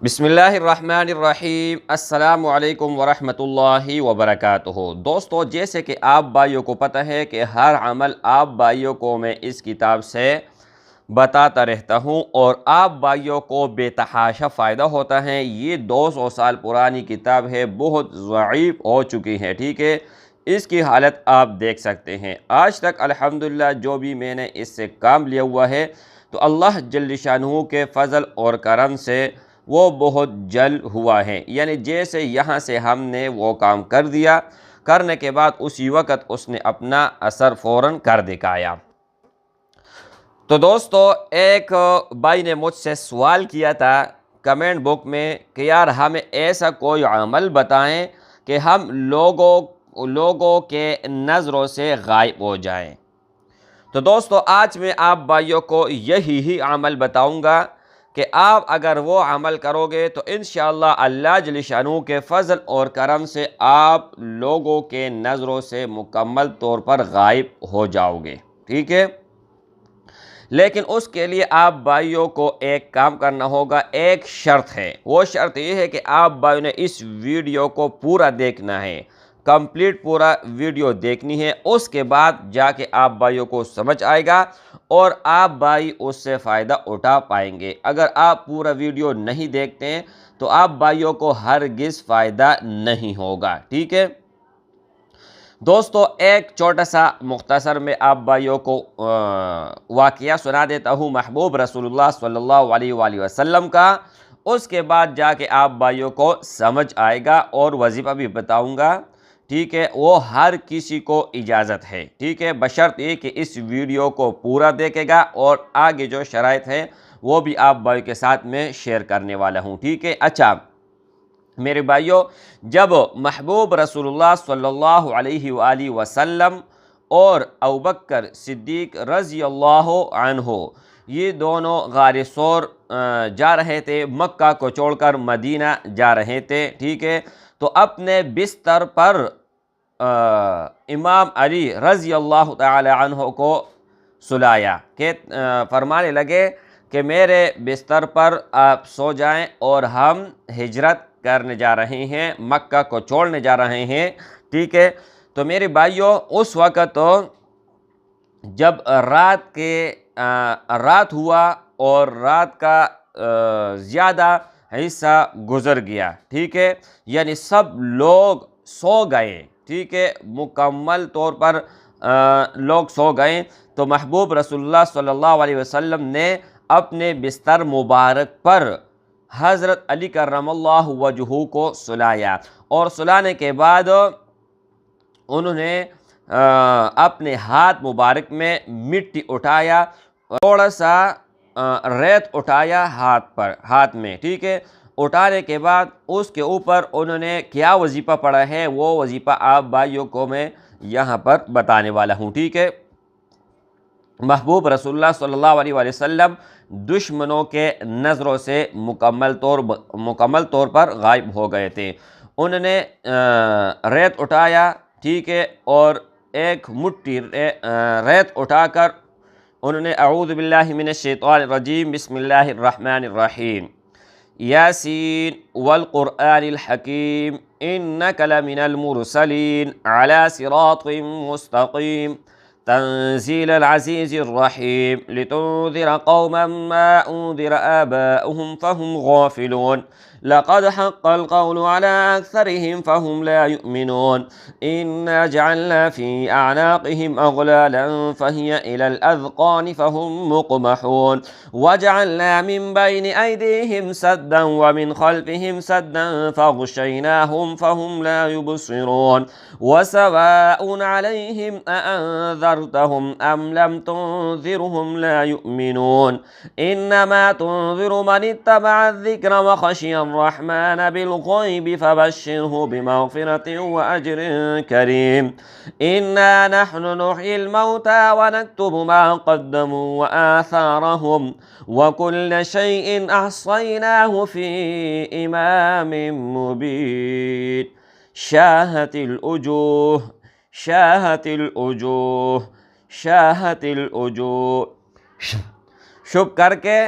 بسم اللہ الرحمن الرحیم۔ السلام علیکم ورحمۃ اللہ وبرکاتہ۔ دوستو، جیسے کہ آپ بھائیوں کو پتہ ہے کہ ہر عمل آپ بھائیوں کو میں اس کتاب سے بتاتا رہتا ہوں اور آپ بھائیوں کو بے تحاشا فائدہ ہوتا ہے۔ یہ 200 سال پرانی کتاب ہے، بہت ضعیف ہو چکی ہے، ٹھیک ہے۔ اس کی حالت آپ دیکھ سکتے ہیں۔ آج تک الحمدللہ جو بھی میں نے اس سے کام لیا ہوا ہے تو اللہ جل شانہ کے فضل اور کرم سے وہ بہت جل ہوا ہے، یعنی جیسے یہاں سے ہم نے وہ کام کر دیا، کرنے کے بعد اسی وقت اس نے اپنا اثر فوراً کر دکھایا۔ تو دوستو، ایک بھائی نے مجھ سے سوال کیا تھا کمنٹ بک میں کہ یار ہمیں ایسا کوئی عمل بتائیں کہ ہم لوگوں کے نظروں سے غائب ہو جائیں۔ تو دوستو، آج میں آپ بھائیوں کو یہی عمل بتاؤں گا کہ آپ اگر وہ عمل کرو گے تو انشاءاللہ اللہ جل شانہ کے فضل اور کرم سے آپ لوگوں کے نظروں سے مکمل طور پر غائب ہو جاؤ گے، ٹھیک ہے۔ لیکن اس کے لیے آپ بھائیوں کو ایک کام کرنا ہوگا، ایک شرط ہے۔ وہ شرط یہ ہے کہ آپ بھائیوں نے اس ویڈیو کو پورا دیکھنا ہے، کمپلیٹ پورا ویڈیو دیکھنی ہے، اس کے بعد جا کے آپ بھائیوں کو سمجھ آئے گا اور آپ بھائی اس سے فائدہ اٹھا پائیں گے۔ اگر آپ پورا ویڈیو نہیں دیکھتے ہیں تو آپ بھائیوں کو ہرگز فائدہ نہیں ہوگا، ٹھیک ہے۔ دوستو، ایک چھوٹا سا مختصر میں آپ بھائیوں کو واقعہ سنا دیتا ہوں محبوب رسول اللہ صلی اللہ علیہ وآلہ وسلم کا، اس کے بعد جا کے آپ بھائیوں کو سمجھ آئے گا اور وظیفہ بھی بتاؤں گا، ٹھیک ہے۔ وہ ہر کسی کو اجازت ہے، ٹھیک ہے، بشرط یہ کہ اس ویڈیو کو پورا دیکھے گا اور آگے جو شرائط ہیں وہ بھی آپ بھائیوں کے ساتھ میں شیئر کرنے والا ہوں، ٹھیک ہے۔ اچھا میرے بھائیوں، جب محبوب رسول اللہ صلی اللہ علیہ وآلہ وسلم اور ابوبکر صدیق رضی اللہ عنہ یہ دونوں غار ثور جا رہے تھے، مکہ کو چھوڑ کر مدینہ جا رہے تھے، ٹھیک ہے، تو اپنے بستر پر امام علی رضی اللہ تعالی عنہ کو سلایا کہ فرمانے لگے کہ میرے بستر پر آپ سو جائیں اور ہم ہجرت کرنے جا رہے ہیں، مکہ کو چھوڑنے جا رہے ہیں، ٹھیک ہے۔ تو میرے بھائیوں، اس وقت جب رات ہوا اور رات کا زیادہ حصہ گزر گیا، ٹھیک ہے، یعنی سب لوگ سو گئے، ٹھیک ہے، مکمل طور پر لوگ سو گئے، تو محبوب رسول اللہ صلی اللہ علیہ وسلم نے اپنے بستر مبارک پر حضرت علی کرم اللہ وجہہ کو سلایا، اور سلانے کے بعد انہوں نے اپنے ہاتھ مبارک میں مٹی اٹھایا، تھوڑا سا ریت اٹھایا ہاتھ میں، ٹھیک ہے۔ اٹھانے کے بعد اس کے اوپر انہوں نے کیا وظیفہ پڑھا ہے وہ وظیفہ آپ بھائیوں کو میں یہاں پر بتانے والا ہوں، ٹھیک ہے۔ محبوب رسول اللہ صلی اللہ علیہ وآلہ وسلم دشمنوں کے نظروں سے مکمل طور پر غائب ہو گئے تھے۔ انہوں نے ریت اٹھایا، ٹھیک ہے، اور ایک مٹھی ریت اٹھا کر انہوں نے اعوذ باللہ من الشیطان الرجیم بسم اللہ الرحمن الرحیم یاسین والقرآن الحکیم انک لمن المرسلین علی صراط مستقیم تنزیل العزیز الرحیم لتنذر قوما ما انذر آباؤهم فهم غافلون لقد حق القول على أكثرهم فهم لا يؤمنون إنا جعلنا في أعناقهم أغلالا فهي إلى الأذقان فهم مقمحون وجعلنا من بين أيديهم سدا ومن خلفهم سدا فغشيناهم فهم لا يبصرون وسواء عليهم أأنذرتهم أم لم تنذرهم لا يؤمنون إنما تنذر من اتبع الذكر وخشي الرحمن بالغيب فبشره بمغفرة وأجر كريم إنا نحن نحيي الموتى ونكتب ما قدموا وآثارهم وكل شيء أحصيناه في إمام مبين شاهت الوجوه شاهت الوجوه شاهت الوجوه۔ شب کر کے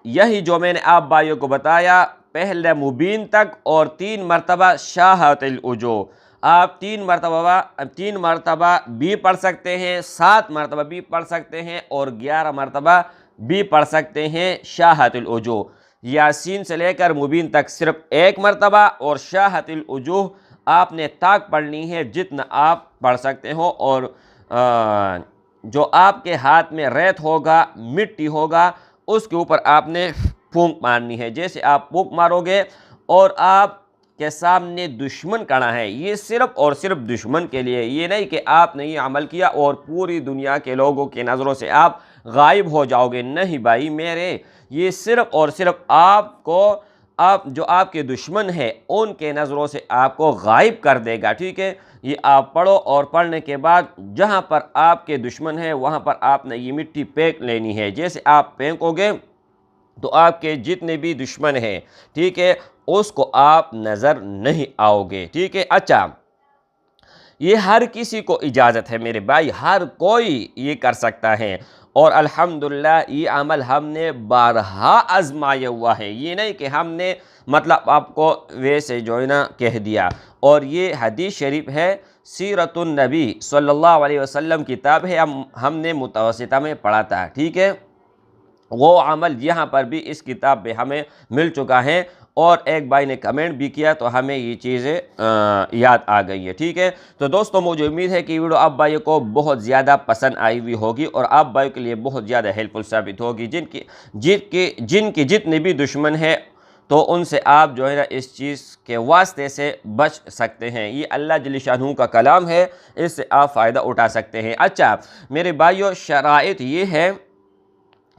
یہی جو میں نے آپ بھائیوں کو بتایا پہلے مبین تک اور 3 مرتبہ شاہت الوجوہ، آپ 3 مرتبہ بھی پڑھ سکتے ہیں، 7 مرتبہ بھی پڑھ سکتے ہیں اور 11 مرتبہ بھی پڑھ سکتے ہیں شاہت الوجوہ۔ یاسین سے لے کر مبین تک صرف 1 مرتبہ، اور شاہت الوجوہ آپ نے تاک پڑھنی ہے جتنا آپ پڑھ سکتے ہو، اور جو آپ کے ہاتھ میں ریت ہوگا، مٹی ہوگا، اس کے اوپر آپ نے پھونک مارنی ہے۔ جیسے آپ پھونک مارو گے اور آپ کے سامنے دشمن کھڑا ہے، یہ صرف اور صرف دشمن کے لیے، یہ نہیں کہ آپ نے یہ عمل کیا اور پوری دنیا کے لوگوں کی نظروں سے آپ غائب ہو جاؤ گے، نہیں بھائی میرے، یہ صرف اور صرف جو آپ کے دشمن ہیں ان کے نظروں سے آپ کو غائب کر دے گا، ٹھیک ہے۔ یہ آپ پڑھو، اور پڑھنے کے بعد جہاں پر آپ کے دشمن ہیں وہاں پر آپ نے یہ مٹی پھینک لینی ہے۔ جیسے آپ پھینکو گے تو آپ کے جتنے بھی دشمن ہیں، ٹھیک ہے، اس کو آپ نظر نہیں آؤ گے، ٹھیک ہے۔ اچھا، یہ ہر کسی کو اجازت ہے میرے بھائی، ہر کوئی یہ کر سکتا ہے، اور الحمدللہ یہ عمل ہم نے بارہا آزمایا ہوا ہے، یہ نہیں کہ ہم نے مطلب آپ کو ویسے جو ہے نا کہہ دیا۔ اور یہ حدیث شریف ہے، سیرت النبی صلی اللہ علیہ وسلم کتاب ہے، ہم نے متوسطہ میں پڑھا تھا، ٹھیک ہے۔ وہ عمل یہاں پر بھی اس کتاب میں ہمیں مل چکا ہے، اور ایک بھائی نے کمنٹ بھی کیا تو ہمیں یہ چیزیں یاد آ گئی ہے، ٹھیک ہے۔ تو دوستو مجھے امید ہے کہ یہ ویڈیو آپ بھائیوں کو بہت زیادہ پسند آئی ہوئی ہوگی، اور آپ بھائیوں کے لیے بہت زیادہ ہیلپ فل ثابت ہوگی، جن کے جتنے بھی دشمن ہیں تو ان سے آپ جو ہے نا اس چیز کے واسطے سے بچ سکتے ہیں۔ یہ اللہ جل شانہ کا کلام ہے، اس سے آپ فائدہ اٹھا سکتے ہیں۔ اچھا میرے بھائیوں، شرائط یہ ہے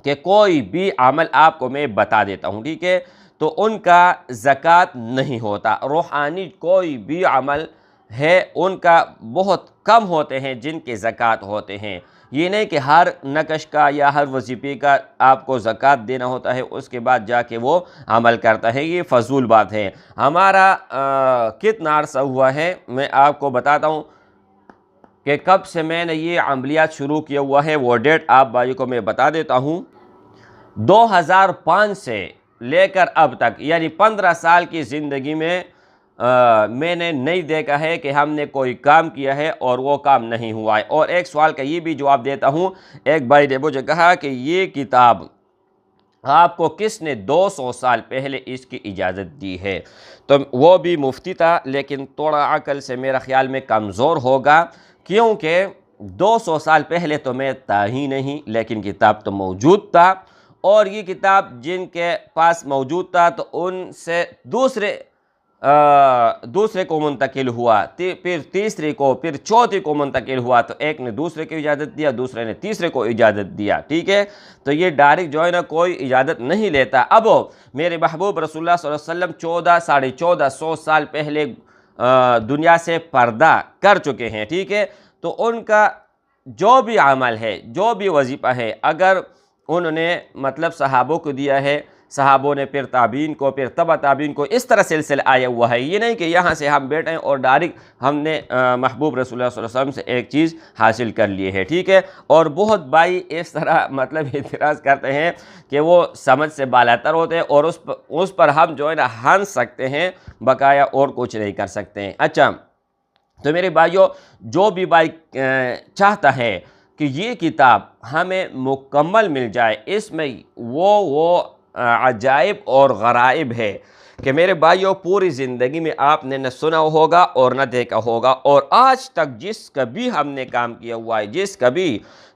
کہ کوئی بھی عمل آپ کو میں بتا دیتا ہوں، ٹھیک ہے، تو ان کا زکوٰۃ نہیں ہوتا۔ روحانی کوئی بھی عمل ہے ان کا بہت کم ہوتے ہیں جن کے زکوٰۃ ہوتے ہیں۔ یہ نہیں کہ ہر نقش کا یا ہر وظیفے کا آپ کو زکوٰۃ دینا ہوتا ہے اس کے بعد جا کے وہ عمل کرتا ہے، یہ فضول بات ہے۔ ہمارا کتنا عرصہ ہوا ہے میں آپ کو بتاتا ہوں کہ کب سے میں نے یہ عملیات شروع کیا ہوا ہے، وہ ڈیٹ آپ بھائی کو میں بتا دیتا ہوں۔ 2005 سے لے کر اب تک، یعنی 15 سال کی زندگی میں میں نے نہیں دیکھا ہے کہ ہم نے کوئی کام کیا ہے اور وہ کام نہیں ہوا ہے۔ اور ایک سوال کا یہ بھی جواب دیتا ہوں، ایک بھائی نے مجھے کہا کہ یہ کتاب آپ کو کس نے 200 سال پہلے اس کی اجازت دی ہے؟ تو وہ بھی مفتی تھا، لیکن تھوڑا عقل سے میرا خیال میں کمزور ہوگا، کیونکہ 200 سال پہلے تو میں تھا ہی نہیں، لیکن کتاب تو موجود تھا، اور یہ کتاب جن کے پاس موجود تھا تو ان سے دوسرے کو منتقل ہوا، پھر تیسرے کو، پھر چوتھے کو منتقل ہوا، تو ایک نے دوسرے کو اجازت دیا، دوسرے نے تیسرے کو اجازت دیا، ٹھیک ہے۔ تو یہ ڈائریکٹ جو ہے نا کوئی اجازت نہیں لیتا۔ اب میرے محبوب رسول اللہ صلی اللہ علیہ وسلم 1400 سال پہلے دنیا سے پردہ کر چکے ہیں، ٹھیک ہے۔ تو ان کا جو بھی عمل ہے، جو بھی وظیفہ ہے، اگر انہوں نے مطلب صحابوں کو دیا ہے، صحابوں نے پھر تابعین کو، پھر تبع تابعین کو، اس طرح سلسلہ آیا ہوا ہے۔ یہ نہیں کہ یہاں سے ہم بیٹھیں اور ڈائریکٹ ہم نے محبوب رسول اللہ صلی اللہ علیہ وسلم سے ایک چیز حاصل کر لی ہے، ٹھیک ہے۔ اور بہت بھائی اس طرح مطلب اعتراض کرتے ہیں کہ وہ سمجھ سے بالاتر ہوتے ہیں، اور اس پر ہم جو ہے نا ہنس سکتے ہیں، بقایا اور کچھ نہیں کر سکتے ہیں۔ اچھا، تو میرے بھائیوں، جو بھی بھائی چاہتا ہے کہ یہ کتاب ہمیں مکمل مل جائے، اس میں وہ عجائب اور غرائب ہے کہ میرے بھائیوں پوری زندگی میں آپ نے نہ سنا ہوگا اور نہ دیکھا ہوگا، اور آج تک جس کا بھی ہم نے کام کیا ہوا ہے،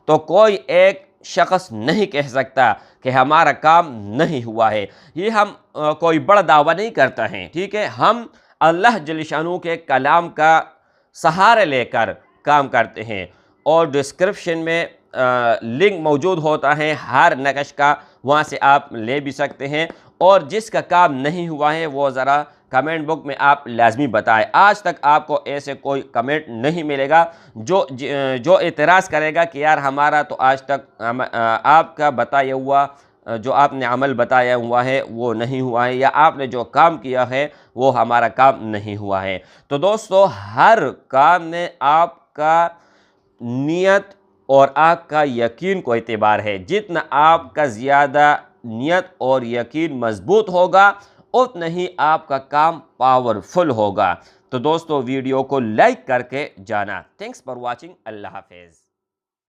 تو کوئی ایک شخص نہیں کہہ سکتا کہ ہمارا کام نہیں ہوا ہے۔ یہ ہم کوئی بڑا دعویٰ نہیں کرتا ہے، ٹھیک ہے، ہم اللہ جل شانہ کے کلام کا سہارا لے کر کام کرتے ہیں، اور ڈسکرپشن میں لنک موجود ہوتا ہے ہر نقش کا، وہاں سے آپ لے بھی سکتے ہیں، اور جس کا کام نہیں ہوا ہے وہ ذرا کمنٹ بک میں آپ لازمی بتائیں۔ آج تک آپ کو ایسے کوئی کمنٹ نہیں ملے گا جو اعتراض کرے گا کہ یار ہمارا تو آج تک آپ کا بتایا ہوا، جو آپ نے عمل بتایا ہوا ہے وہ نہیں ہوا ہے، یا آپ نے جو کام کیا ہے وہ ہمارا کام نہیں ہوا ہے۔ تو دوستو، ہر کام میں آپ کا نیت اور آپ کا یقین کو اعتبار ہے۔ جتنا آپ کا زیادہ نیت اور یقین مضبوط ہوگا، اتنا ہی آپ کا کام پاورفل ہوگا۔ تو دوستو ویڈیو کو لائک کر کے جانا۔ Thanks for watching. اللہ حافظ۔